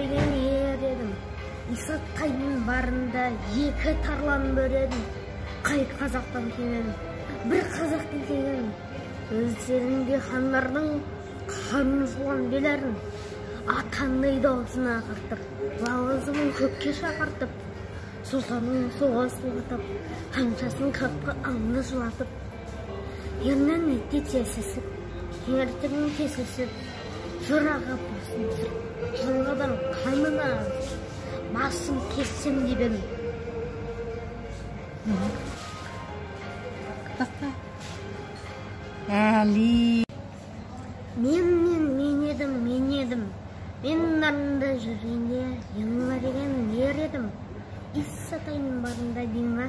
деген ер едім. Исатайдың барында екі тарлан бөредім. Қай қазақтан келген, бір қазақтан келген. Өздерінде хандардың қанын суған белерін. Атандай даусына ағартып, лауазымын көкке шақыртып, сұлтанның суға сұлатып, ханшасын қапқа аңды жылатып, ернен етте тесісіп, ертеңін кесісіп, жыраға басын сұрып, жылғадан қанына басын кессем деп едім. Әли. Мен едім. Мен нарында жүргенде, еңіла деген ер едім. Исатайдың барында дейін ба?